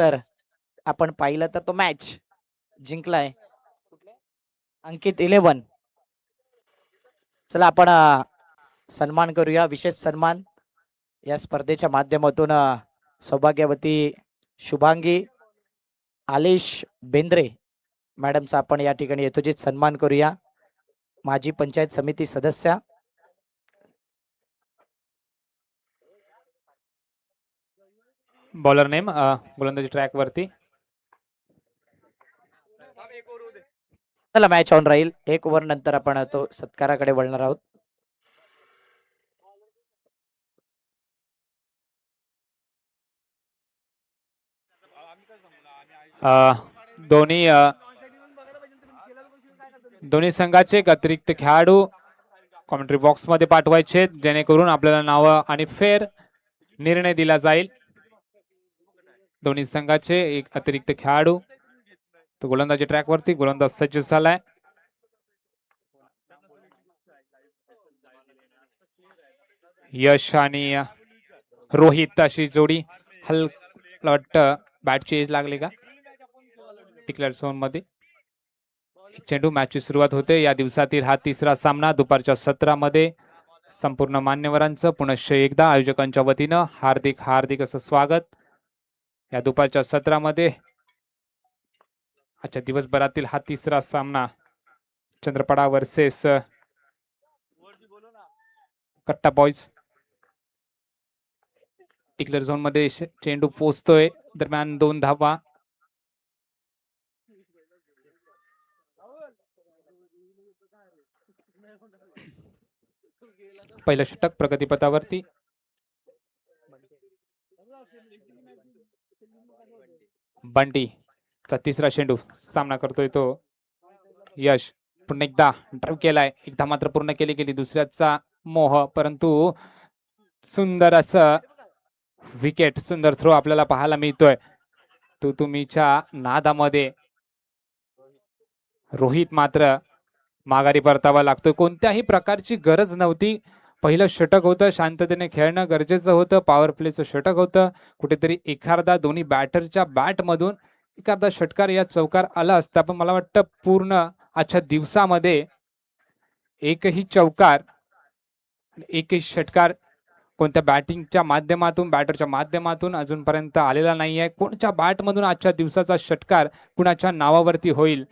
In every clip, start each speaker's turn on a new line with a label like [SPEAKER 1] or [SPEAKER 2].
[SPEAKER 1] नंतर आपण पाहिलं तर तो मॅच जिंकलाय अंकित 11. चला आपण सन्मान करूया, विशेष सन्मान या स्पर्धेच्या माध्यमातून सौभाग्यवती शुभांगी आलेश बेंद्रे मॅडमचा आपण या ठिकाणी यथोचित सन्मान करूया. माजी पंचायत समिती सदस्य.
[SPEAKER 2] बॉलर नेम गोलंदाजी ट्रॅक वरती.
[SPEAKER 1] चला मॅच ऑन राहील. 1 ओव्हर नंतर आपण तो सत्काराकडे वळणार आहोत.
[SPEAKER 2] दोन्ही संघाचे एक अतिरिक्त खेळाडू कॉमेंट्री बॉक्स मध्ये पाठवायचे जेणेकरून आपल्याला नाव आणि फेर निर्णय दिला जाईल. दोन्ही संघाचे एक अतिरिक्त खेळाडू. तो गोलंदाजी ट्रॅक वरती गोलंदाज सज्ज झालाय. यश आणि रोहित अशी जोडी. हलका वाटतं बॅटची एज लागली का डिक्लेअर झोन मध्ये. चेंडू मॅचची सुरुवात होते. या दिवसातील हा तिसरा सामना दुपारच्या सत्रामध्ये. संपूर्ण मान्यवरांचं पुनश्च एकदा आयोजकांच्या वतीनं हार्दिक हार्दिक असं स्वागत. या दुपारच्या सत्रामध्ये आजच्या दिवसभरातील हा तिसरा सामना चंद्रपडा वर्सेस कट्टा बॉयज. डिक्लेअर झोन मध्ये चेंडू पोचतोय. दरम्यान 2 धावा. पहिलं षटक प्रगतीपथावरती. बंटीचा तिसरा चेंडू सामना करतोय तो यश. पुन्हा एकदा ड्राइव्ह केलाय. एकदा मात्र पूर्ण केली गेली. दुसऱ्याचा मोह, परंतु सुंदर असं विकेट, सुंदर थ्रो आपल्याला पाहायला मिळतोय. तुम्हीच्या नादामध्ये रोहित मात्र माघारी परतावा लागतोय. कोणत्याही प्रकारची गरज नव्हती. पहिलं षटक होतं. शांततेने खेळणं गरजेचं होतं. पॉवर प्लेचं षटक होतं. कुठेतरी एखादा दोन्ही बॅटरच्या बॅट मधून एखादा षटकार या चौकार आला असता. पण मला वाटतं पूर्ण आजच्या दिवसामध्ये एकही चौकार, एकही षटकार कोणत्या बॅटिंगच्या माध्यमातून, बॅटरच्या माध्यमातून अजूनपर्यंत आलेला नाहीये. कोणत्या बॅट मधून आजच्या दिवसाचा षटकार कुणाच्या नावावरती होईल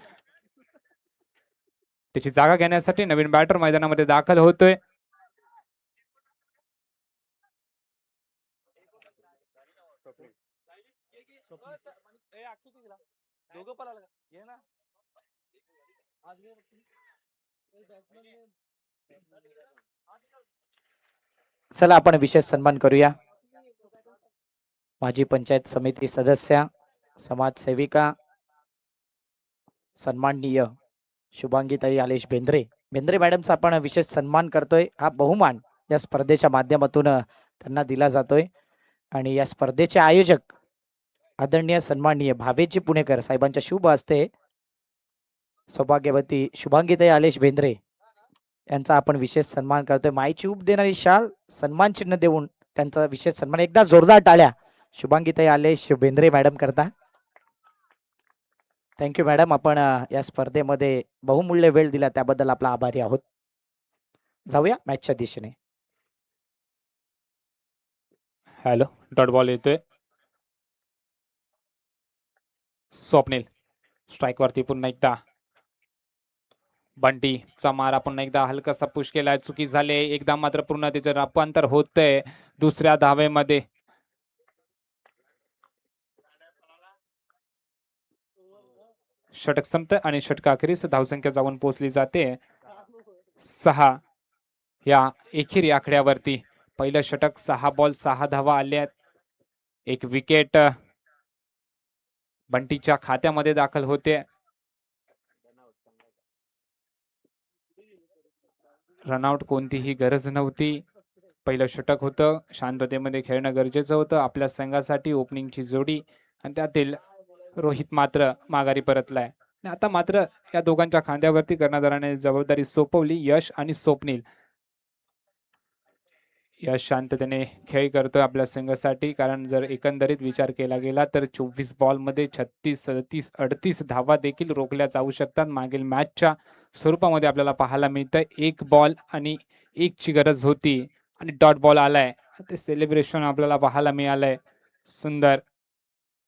[SPEAKER 2] त्याची जागा घेण्यासाठी नवीन बॅटर मैदानामध्ये दाखल होतोय.
[SPEAKER 1] चला आपण विशेष सन्मान करूया. माजी पंचायत समिती सदस्य, समाजसेविका, सन्माननीय शुभांगीताई आलेश बेंद्रे मॅडमचा आपण विशेष सन्मान करतोय. हा बहुमान या स्पर्धेच्या माध्यमातून त्यांना दिला जातोय. आणि या स्पर्धेचे आयोजक आदरणीय सन्माननीय भावेजी पुणेकर साहेबांच्या शुभ हस्ते सौभाग्यवती शुभांगीताई आलेश बेंद्रे यांचा आपण विशेष सन्मान करतोय. माईची उब देणारी शाल, सन्मान चिन्ह देऊन त्यांचा विशेष सन्मान. एकदा जोरदार टाळ्या शुभांगीताई आलेश बेंद्रे मॅडम करता. Thank you madam. आपण या स्पर्धेमध्ये बहुमूल्य वेळ दिला त्याबद्दल आपला आभारी आहोत. जाऊया मॅचच्या दिशेने.
[SPEAKER 2] हॅलो, डॉट बॉल येतोय. स्वप्नील स्ट्राईक वरती. पुन्हा एकदा बंटीचा मारा. पुन्हा एकदा हलकासा पुश केलाय. चुकी झाले. एकदा मात्र पूर्ण त्याचं रूपांतर होतंय दुसऱ्या धावेमध्ये. षटक संपतं आणि षटकाखेरीस धावसंख्या जाऊन पोहोचली जाते 6 या एकेरी आकड्यावरती. पहिलं षटक 6 बॉल 6 धावा आल्यात. एक विकेट बंटीच्या खात्यामध्ये दाखल होते. रनआउट कोणतीही गरज नव्हती. पहिलं षटक होतं. शांततेमध्ये खेळणं गरजेचं होतं आपल्या संघासाठी. ओपनिंगची जोडी आणि त्यातील रोहित मात्र माघारी परतलाय. आता मात्र या दोघांच्या खांद्यावरती कर्णधाराने जबाबदारी सोपवली. यश आणि स्वप्नील यश शांततेने खेळ करतोय आपल्या संघासाठी, कारण जर एकंदरीत विचार केला गेला तर 24 बॉलमध्ये 36, 37, 38 धावा देखील रोखल्या जाऊ शकतात. मागील मॅचच्या स्वरूपामध्ये आपल्याला पाहायला मिळतं एक बॉल आणि 1 ची गरज होती आणि डॉट बॉल आलाय. ते सेलिब्रेशन आपल्याला पाहायला मिळालंय. सुंदर.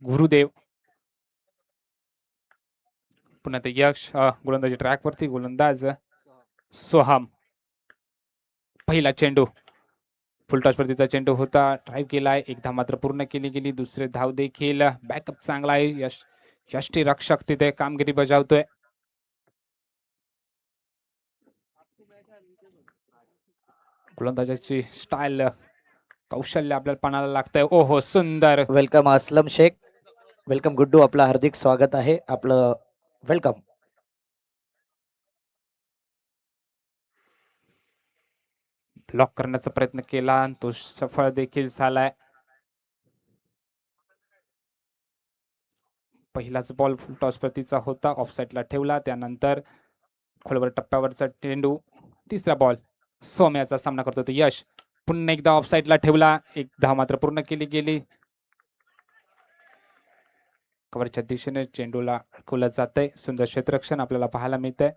[SPEAKER 2] गुरुदेव. पुन्हा ते यश गोलंदाजी ट्रॅकवरती गोलंदाज सोहम. पहिला चेंडू फुलटॉस पद्धतीचा चेंडू होता. ड्राईव्ह केलाय. एक धाव मात्र पूर्ण केली गेली. दुसरे धाव देखील बॅकअप चांगला आहे. यष्टी रक्षक तिथे कामगिरी बजावतोय. गोलंदाजाची स्टाईल कौशल्य आपल्याला पणाला लागतंय. ओहो सुंदर.
[SPEAKER 1] वेलकम असलम शेख. वेलकम गुड्डू. आपलं हार्दिक स्वागत आहे. आपलं वेलकम.
[SPEAKER 2] ब्लॉक करण्याचा प्रयत्न केला आणि तो सफळ देखील झालाय. पहिलाच बॉल फुलटॉस प्रतीचा होता. ऑफसाईडला ठेवला. त्यानंतर खोलवर टप्प्यावरचा चेंडू. तिसरा बॉल. सोम्याचा सामना करतो तो यश. पुन्हा एकदा ऑफसाईडला ठेवला. एक धाव मात्र पूर्ण केली गेली. कव्हरच्या दिशेने चेंडूला अडकवलं जातंय. सुंदर क्षेत्ररक्षण आपल्याला पाहायला मिळतंय.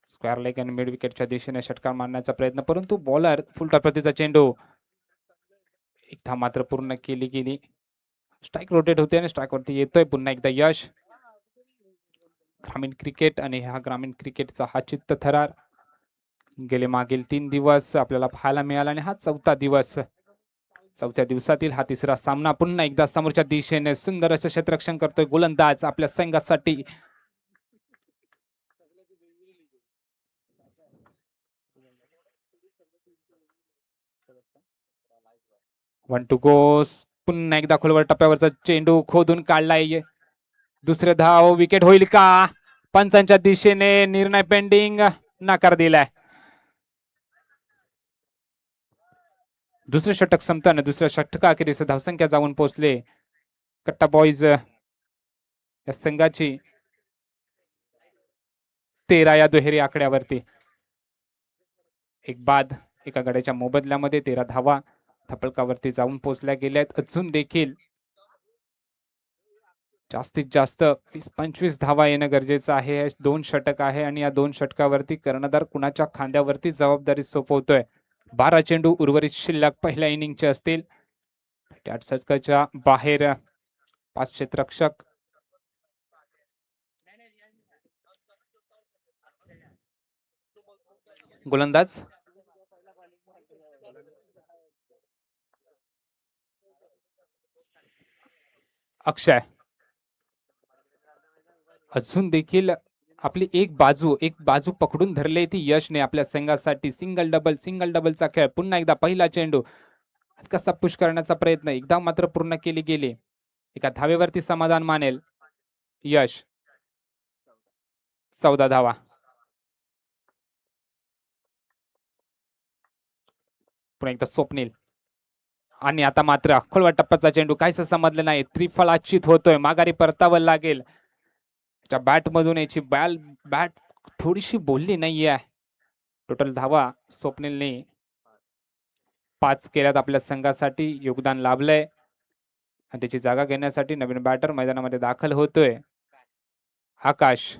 [SPEAKER 2] स्क्वेअर लेग आणि मिड विकेटच्या दिशेने षटकार मारण्याचा प्रयत्न, परंतु बॉलर फुलटॉस प्रतीचा चेंडू. एक धाव मात्र पूर्ण केली गेली. स्ट्राईक रोटेट होते आणि स्ट्राईक वरती येतोय पुन्हा एकदा यश. ग्रामीण क्रिकेट आणि ह्या ग्रामीण क्रिकेटचा हा चित्त थरार गेले मागील 3 दिवस आपल्याला पाहायला मिळाला आणि हा 4था दिवस. 4थ्या दिवसातील हा तिसरा सामना. पुन्हा एकदा समोरच्या दिशेने सुंदर असं क्षेत्ररक्षण करतोय गोलंदाज आपल्या संघासाठी. One two go. पुन्हा एकदा खोलवर टप्प्यावरचा चेंडू खोदून काढलाय. दुसरे धाव. विकेट होईल का? पंचांच्या दिशेने निर्णय पेंडिंग. नकार दिलाय. दुसरे षटक संपताना दुसऱ्या षटकाखेरीस धावसंख्या जाऊन पोहोचले कट्टा बॉईज या संघाची 13 या दुहेरी आकड्यावरती. एक बाद एका गड्याच्या मोबदल्यामध्ये 13 धावा थपलकावरती जाऊन पोहोचल्या गेल्यात. अजून देखील जास्तीत जास्त 20-25 धावा येणं गरजेचं आहे. 2 षटक आहे आणि या 2 षटकावरती कर्णधार कुणाच्या खांद्यावरती जबाबदारी सोपवतोय. 12 चेंडू उर्वरित शिल्लक पहिल्या इनिंगचे असतील. 8 षटकाच्या बाहेर 5 क्षेत्ररक्षक. गोलंदाज अक्षय. अजून देखील आपली एक बाजू पकडून धरली ती यशने आपल्या संघासाठी. सिंगल डबलचा खेळ. पुन्हा एकदा पहिला चेंडू कसा पुश करण्याचा प्रयत्न. एकदा मात्र पूर्ण केली गेली. एका धावेवरती समाधान मानेल यश. 14 धावा. पुन्हा एकदा स्वप्नील. आणि आता मात्र खोलवा टप्प्याचा चेंडू काहीच समजलं नाही. त्रिफळाचित होतोय. माघारी परतावं लागेल. बॅट मधून याची बॅट थोडीशी बोलली नाहीये. टोटल धावा स्वप्नीलने 5 केल्यात. आपल्या संघासाठी योगदान लाभलंय आणि त्याची जागा घेण्यासाठी नवीन बॅटर मैदानामध्ये दाखल होतोय आकाश.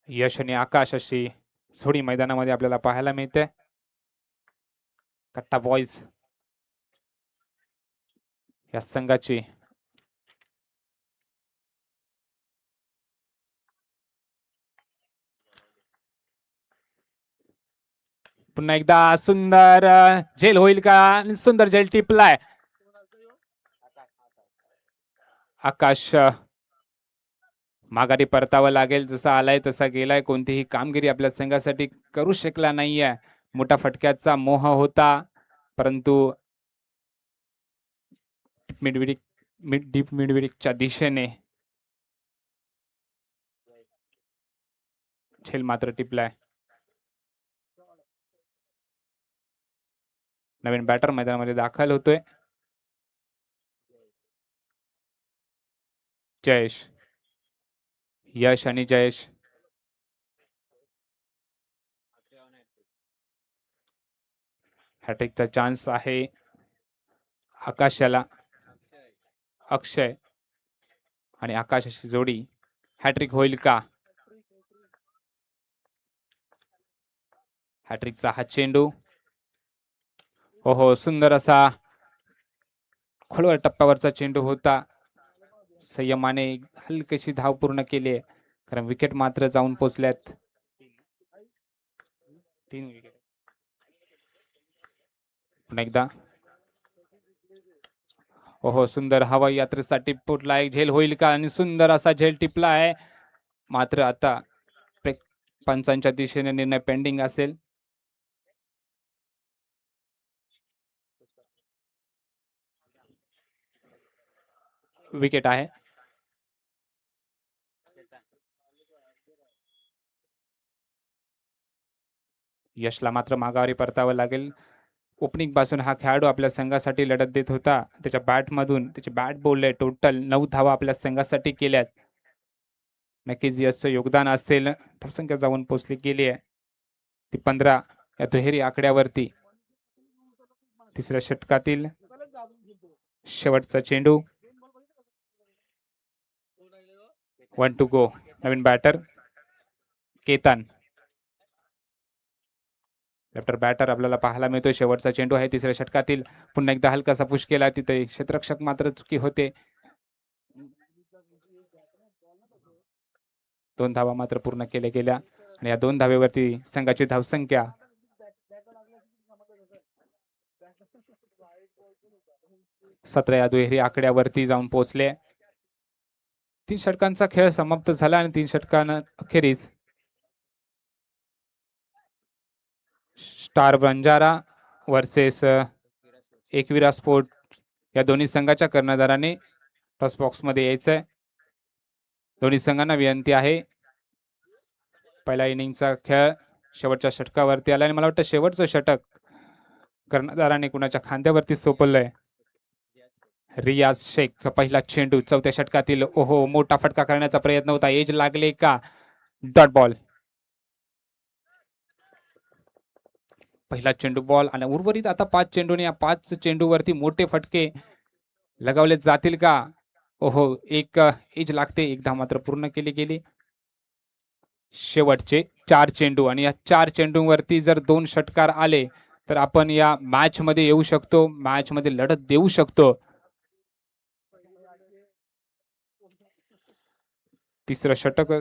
[SPEAKER 2] यश आणि आकाश अशी जोडी मैदानामध्ये आपल्याला पाहायला मिळते. कट्टा बॉईज या संघाची पुन्हा एकदा सुंदर झेल होईल का? सुंदर झेल टिपलाय. आकाश माघारी परतावं लागेल. जसा आलाय तसा गेलाय. कोणतीही कामगिरी आपल्या संघासाठी करू शकला नाहीये. मोठा फटक्याचा मोह होता, परंतु डीप मिडविडिकच्या दिशेने झेल मात्र टिपलाय. नवीन बॅटर मैदानामध्ये दाखल होतोय. जयेश, यश आणि जयेश. हॅट्रिकचा चान्स आहे आकाशाला. अक्षय आणि आकाशाची जोडी हॅट्रिक होईल का? हॅट्रिकचा हा चेंडू. ओहो, सुंदर असा खोलवर टप्प्यावरचा चेंडू होता. संयमाने हलकीशी धाव पूर्ण केली आहे, कारण विकेट मात्र जाऊन पोचल्यात. 3 विकेट. पुन्हा एकदा. ओहो, सुंदर हवाई यात्रेसाठी पुढला एक झेल होईल का? आणि सुंदर असा झेल टिपला आहे. मात्र आता पंचांच्या दिशेने निर्णय पेंडिंग असेल. विकेट आहे. यशला मात्र माघारी परतावं लागेल. ओपनिंग पासून हा खेळाडू आपल्या संघासाठी लढत देत होता. त्याच्या बॅटमधून त्याची बॅट बोलले टोटल 9 धावा आपल्या संघासाठी केल्यात. नक्कीच यशचं योगदान असेल. धावसंख्या जाऊन पोचली गेली आहे ती 15 या दुहेरी आकड्यावरती. तिसऱ्या षटकातील शेवटचा चेंडू. 1 टू गो. नवीन बॅटर केतन. लेफ्टर बॅटर आपल्याला पाहायला मिळतो. शेवटचा चेंडू आहे तिसऱ्या षटकातील. पुन्हा एकदा हलकासा पुश केला, तिथे क्षेत्ररक्षक मात्र चुकी होते. 2 धावा मात्र पूर्ण केल्या गेल्या आणि या 2 धावेवरती संघाची धावसंख्या 17 या दुहेरी आकड्यावरती जाऊन पोहोचले. 3 षटकांचा खेळ समाप्त झाला आणि 3 षटकांना अखेरीस star Banjara versus Ekvira sport या दोन्ही संघाच्या कर्णधारांनी टॉस बॉक्स मध्ये यायचंय. दोन्ही संघांना विनंती आहे. पहिला इनिंगचा खेळ शेवटच्या षटकावरती आला आणि मला वाटतं शेवटचं षटक कर्णधाराने कुणाच्या खांद्यावरती सोपवलंय. रियाज शेख. पहिला चेंडू चौथ्या षटकातील. ओहो, मोठा फटका करण्याचा प्रयत्न होता. एज लागले का? Dot ball. पहिला चेंडू बॉल आणि उर्वरित आता 5 चेंडूने या 5 चेंडूवरती मोठे फटके लगावले जातील का? ओहो, एक एज लागते. एकदा मात्र पूर्ण केली गेली. शेवटचे 4 चेंडू आणि या 4 चेंडूंवरती जर 2 षटकार आले तर आपण या मॅच मध्ये येऊ शकतो, मॅच मध्ये लढत देऊ शकतो. तिसरं षटक.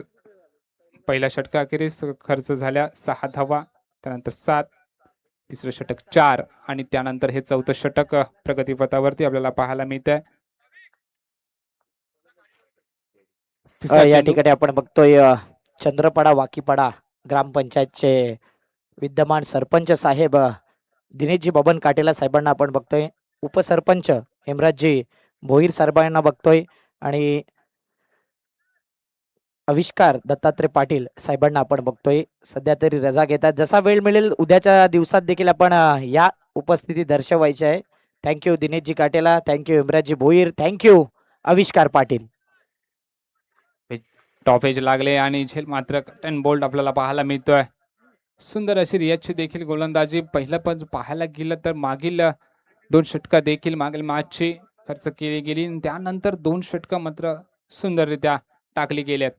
[SPEAKER 2] पहिल्या षटकाखेरीस खर्च झाल्या 6 धावा, त्यानंतर 7, तिसरं षटक 4 आणि त्यानंतर हे चौथं षटक प्रगतीपथावरती आपल्याला पाहायला मिळत आहे.
[SPEAKER 1] या ठिकाणी आपण बघतोय चंद्रपाडा वाकीपाडा ग्रामपंचायतचे विद्यमान सरपंच साहेब दिनेशजी बबन काटेला साहेबांना आपण बघतोय. उपसरपंच हेमराजजी भोईर साहेबांना बघतोय आणि आविष्कार दत्तात्रय पाटील साहेबांना आपण बघतोय. सध्या तरी रजा घेतात. जसा वेळ मिळेल उद्याच्या दिवसात देखील आपण या उपस्थिती दर्शवायची आहे. थँक्यू दिनेशजी काटेला, थँक्यू हेमराजजी भोईर, थँक्यू आविष्कार पाटील.
[SPEAKER 2] टॉप एज लागले आणि झेल मात्र कट अँड बोल्ड आपल्याला पाहायला मिळतोय. सुंदर अशी रियाजची देखील गोलंदाजी. पहिलं पण पाहायला गेलं तर मागील 2 षटका देखील मागील मॅचची खर्च केली गेली आणि त्यानंतर 2 षटका मात्र सुंदररित्या टाकली गेल्यात.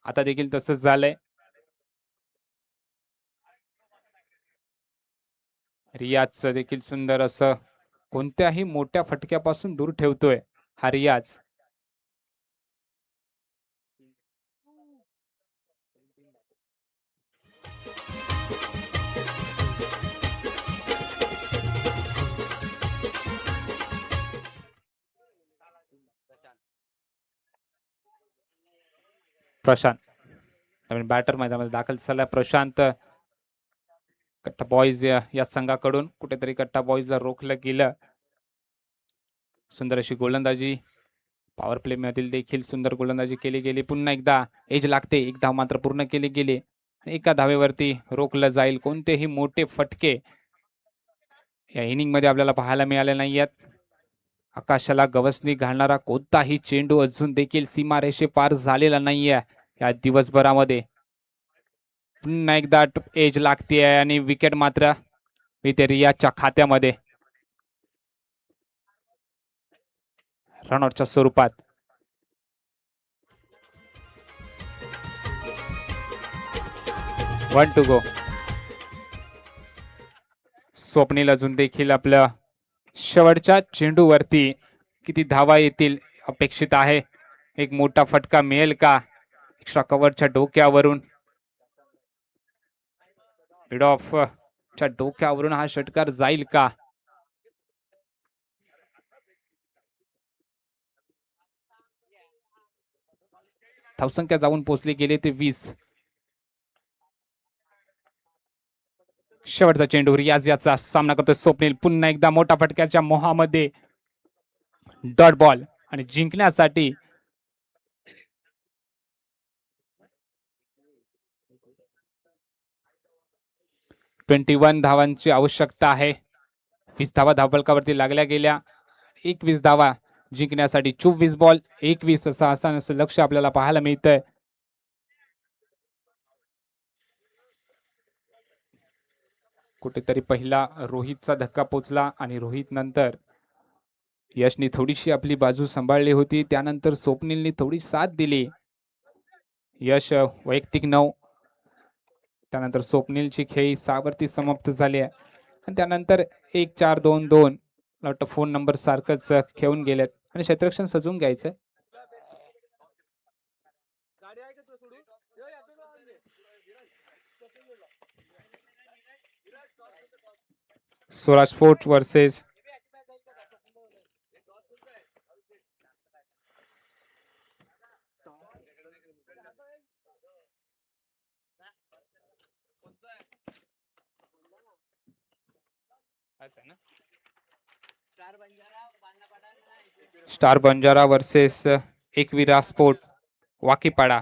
[SPEAKER 2] आता देखील तसंच झालंय. रियाजचं देखील सुंदर असं कोणत्याही मोठ्या फटक्यापासून दूर ठेवतोय हा रियाज. प्रशांत नवीन बॅटर मैदानामध्ये दाखल झाला. प्रशांत. कट्टा बॉईज या संघाकडून कुठेतरी कट्टा बॉईजला रोखलं गेलं. सुंदर अशी गोलंदाजी. पॉवर प्ले मधील देखील सुंदर गोलंदाजी केली गेली. पुन्हा एकदा एज लागते. एक धाव मात्र पूर्ण केली गेली. एका धावेवरती रोखलं जाईल. कोणतेही मोठे फटके या इनिंग मध्ये आपल्याला पाहायला मिळाले नाहीयेत. आकाशाला गवसणी घालणारा कोणताही चेंडू अजून देखील सीमारेषे पार झालेला नाहीये या दिवसभरामध्ये. पुन्हा एकदा एज लागते आणि विकेट मात्र इथे रियाजच्या खात्यामध्ये रनआउटच्या स्वरूपात. वन टू गो. स्वप्नील अजून देखील आपल्या शेवटच्या चेंडूवरती किती धावा येतील अपेक्षित आहे. एक मोठा फटका मिळेल का एक्स्ट्रा कव्हरच्या डोक्यावरून. मिड ऑफ च्या डोक्यावरून हा षटकार जाईल का. धावसंख्या जाऊन पोहोचली गेले ते 20. शेवटचा चेंडू रियाज याचा सामना करतोय स्वप्नील. पुन्हा एकदा मोठा फटक्याच्या मोहामध्ये डॉट बॉल आणि जिंकण्यासाठी 21 धावांची आवश्यकता आहे. 20 धावा धावफलकावरती लागल्या गेल्या. 21 धावा जिंकण्यासाठी 24 बॉल 21 असं लक्ष आपल्याला पाहायला मिळतंय. कुठेतरी पहिला रोहितचा धक्का पोचला आणि रोहित नंतर यशनी थोडीशी आपली बाजू सांभाळली होती. त्यानंतर स्वप्नीलनी थोडी साथ दिली. यश वैयक्तिक 9. त्यानंतर स्वप्नीलची खेळी 6 वरती समाप्त झाली आहे आणि त्यानंतर 1-4-2-2 वाटतं फोन नंबर सारखंच खेळून गेलेत आणि क्षेत्ररक्षण सजवून घ्यायचंय. Swaraj sport versus star Banjara versus Ekvira sport Wakipada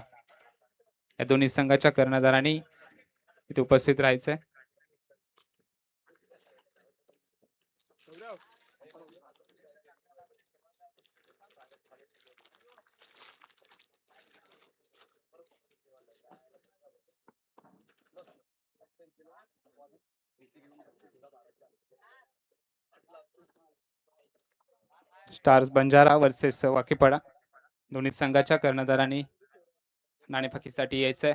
[SPEAKER 2] या दोन्ही संघाच्या कर्णधारांनी इथे उपस्थित राहायचंय. स्टार्स बंजारा वर्सेस वाकीपाडा दोन्ही संघाच्या कर्णधारांनी नाणेफेकीसाठी यायचंय.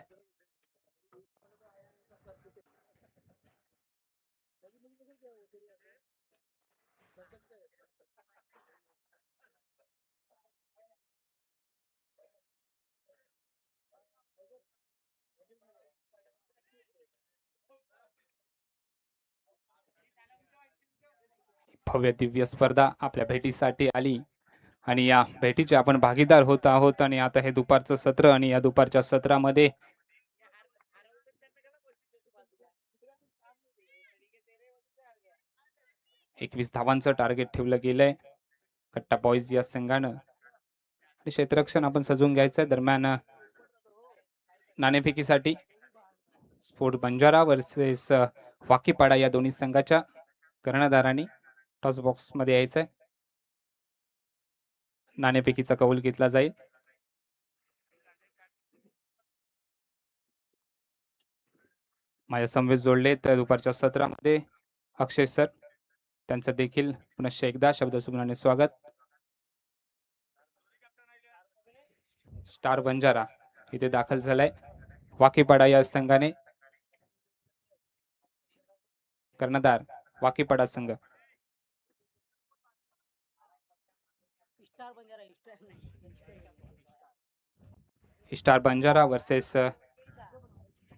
[SPEAKER 2] भव्य दिव्य स्पर्धा आपल्या भेटीसाठी आली आणि या भेटीचे आपण भागीदार होत आहोत. आणि आता हे दुपारचं सत्र आणि या दुपारच्या सत्रामध्ये एकवीस धावांचं टार्गेट ठेवलं गेलंय कट्टा बॉईज या संघानं. क्षेत्ररक्षण आपण सजवून घ्यायचंय. दरम्यान नाणेफेकीसाठी स्पोर्ट बंजारा वर्सेस वाकीपाडा या दोन्ही संघाच्या कर्णधारांनी टॉस बॉक्स मध्ये यायचंय. नाणेफेकीचा कौल घेतला जाईल. माझ्या समवेत जोडले तर दुपारच्या सत्रामध्ये अक्षय सर, त्यांचं देखील पुनश्च एकदा शब्दसुमनाने स्वागत. स्टार बंजारा इथे दाखल झालाय. वाकीपाडा या संघाने कर्णधार वाकीपाडा संघ. Star Banjara versus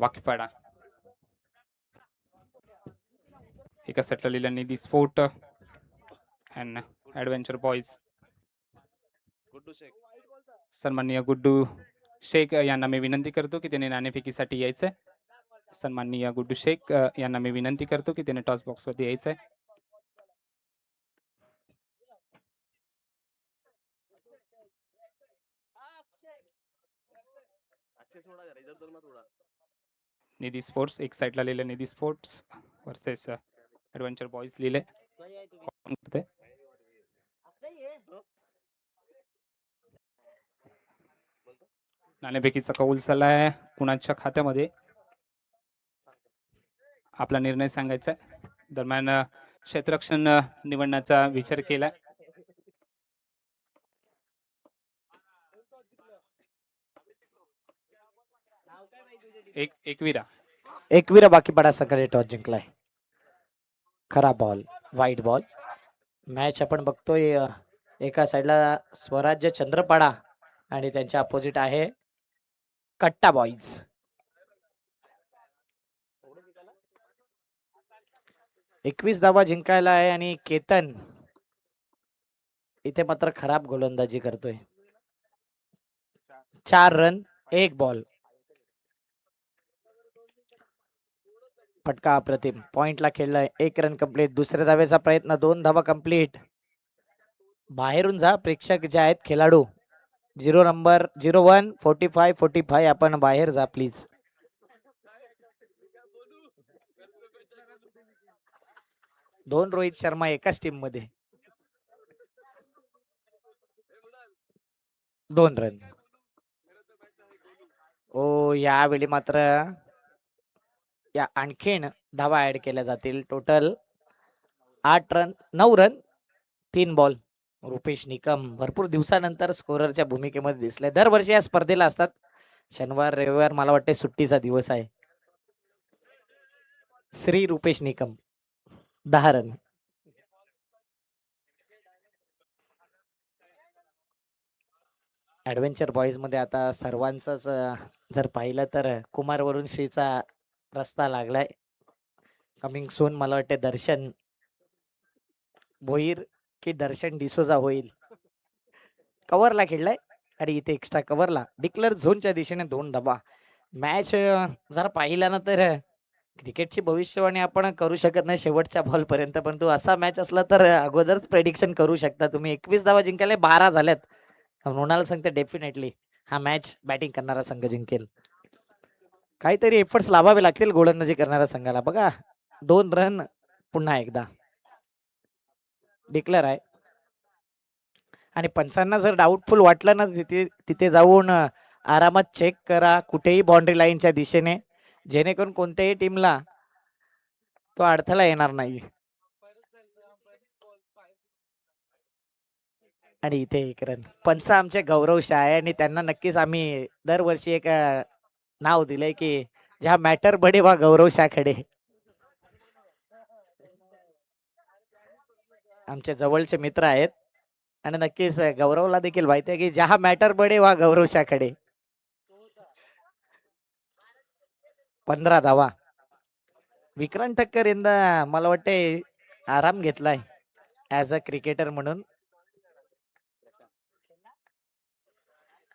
[SPEAKER 2] Wakipada. एका सेटला लिहिला Nidhi sport and adventure boys. सन्माननीय गुड्डू शेख यांना मी विनंती करतो की त्याने नाणेफेकीसाठी यायचंय. सन्माननीय गुड्डू शेख यांना मी विनंती करतो की त्याने टॉस बॉक्स वरती यायचंय. निधी स्पोर्ट्स एक साइडला लिहिलं निधी स्पोर्ट्स वर्सेस ऍडव्हेंचर बॉईज लिहिले. नाणेफेकीचा कौल चाललाय कुणाच्या खात्यामध्ये आपला निर्णय सांगायचा आहे. दरम्यान क्षेत्ररक्षण निवडण्याचा विचार केलाय. एकविरा
[SPEAKER 1] एकविरा बाकी पडा संघाने टॉस जिंकलाय. खरा बॉल, वाईट बॉल. मॅच आपण बघतोय एका साईडला स्वराज्य चंद्रपाडा आणि त्यांच्या अपोजिट आहे कट्टा बॉईज. एकवीस धावा जिंकायला आहे आणि केतन इथे मात्र खराब गोलंदाजी करतोय. 4 रन 1 बॉल. फटका अप्रतिम. पॉइंटला खेळलाय. 1 रन कंप्लीट. दुसऱ्या धावेचा प्रयत्न. 2 धावा कंप्लीट. बाहेरून जा प्रेक्षक जे आहेत खेळाडू 0 नंबर 01 45 45 आपण बाहेर जा प्लीज. दोन रोहित शर्मा एकाच टीम मध्ये. 2 रन. ओ यावेळी मात्र या आणखीन धावा ऍड केल्या जातील. Total 8 run 9 run 3 ball. Rupesh Nikam भरपूर दिवसानंतर स्कोररच्या भूमिकेमध्ये दिसले. दरवर्षी या स्पर्धेला असतात. शनिवार रविवार मला वाटते सुट्टीचा दिवस आहे. Shri Rupesh Nikam 10 run. Adventure boys मध्ये आता सर्वांचंच जर पाहिलं तर कुमार वरून श्रीचा रस्ता लागलाय. कमिंग सून मला वाटते दर्शन भोईर की दर्शन डिसोजा होईल. कव्हरला खेळलाय आणि इथे एक्स्ट्रा कव्हरला डिक्लेअर झोनच्या दिशेने 2 धावा. मॅच जर पाहिला ना तर क्रिकेटची भविष्यवाणी आपण करू शकत नाही शेवटच्या बॉल पर्यंत, परंतु असा मॅच असला तर अगोदरच प्रेडिक्शन करू शकता तुम्ही. 21 धावा जिंकायला 12 झाल्यात. मृणाल सांगते डेफिनेटली हा मॅच बॅटिंग करणारा संघ जिंकेल. काहीतरी एफर्ट्स लावावे लागतील गोलंदाजी करणाऱ्या संघाला. बघा 2 रन पुन्हा एकदा डिक्लेअर आहे. आणि पंचांना जर डाऊटफुल वाटलं ना तिथे जाऊन आरामात चेक करा कुठेही बाउंड्री लाईनच्या दिशेने, जेणेकरून कोणत्याही टीमला तो अडथळा येणार नाही. आणि इथे 1 रन. पंच आमचे गौरव शाह आहे आणि त्यांना नक्कीच आम्ही दरवर्षी एक नाव दिलंय की ज्या मॅटर बडे वा गौरव शाह खडे. आमचे जवळचे मित्र आहेत आणि नक्कीच गौरवला देखील माहिती आहे की जहा मॅटर बडे वा गौरव शाह खडे. 15 धावा. विक्रांत ठक्कर यंदा मला वाटते आराम घेतलाय ऍज अ क्रिकेटर म्हणून.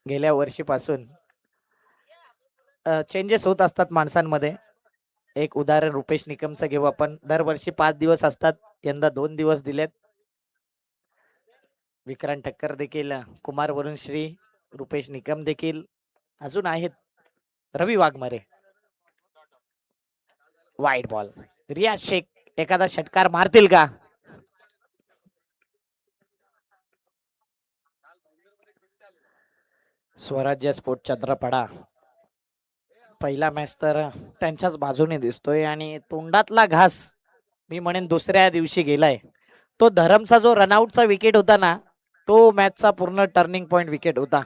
[SPEAKER 1] गेल्या वर्षीपासून चेंजेस होत असतात माणसांमध्ये. एक उदाहरण रुपेश निकमचं घेऊ आपण. दरवर्षी 5 दिवस असतात, यंदा 2 दिवस दिलेत. विक्रांत ठक्कर देखील, कुमार वरुण श्री, रुपेश निकम देखील, अजून आहेत रवी वाघमारे. वाईट बॉल. रियाज शेख एखादा षटकार मारतील का? स्वराज्य स्पोर्ट चंद्रपाडा पहिला मॅच तर त्यांच्याच बाजूने दिसतोय आणि तोंडातला घास मी म्हणेन दुसऱ्या दिवशी गेलाय. तो धरमचा जो रनआउटचा विकेट होता ना, तो मॅचचा पूर्ण टर्निंग पॉइंट विकेट होता.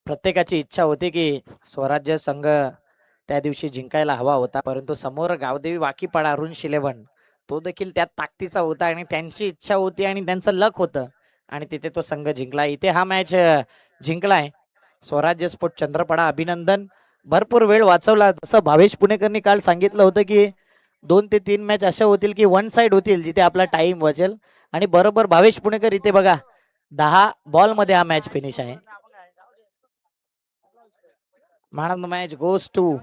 [SPEAKER 1] प्रत्येकाची इच्छा होती की स्वराज्य संघ त्या दिवशी जिंकायला हवा होता, परंतु समोर गावदेवी वाकीपाडा अरुण शिलेवन तो देखील त्यात ताकदीचा होता आणि त्यांची इच्छा होती आणि त्यांचं लक होतं आणि तिथे तो संघ जिंकला. इथे हा मॅच जिंकलाय स्वराज्य स्पोर्ट चंद्रपाडा. अभिनंदन. भरपूर वेळ वाचवला. जसं भावेश पुणेकरनी काल सांगितलं होतं की 2 ते 3 मॅच अशा होतील की वन साइड होतील जिथे आपला टाइम वाचेल, आणि बरोबर भावेश पुणेकर इथे बघा 10 बॉल मध्ये हा मॅच फिनिश आहे. Man of the match goes to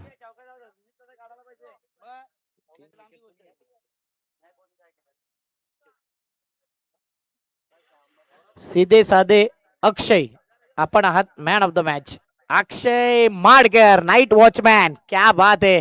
[SPEAKER 1] सीधे साधे अक्षय. आपण आहात man of the match. Akshay Madkar night watchman. क्या बात है.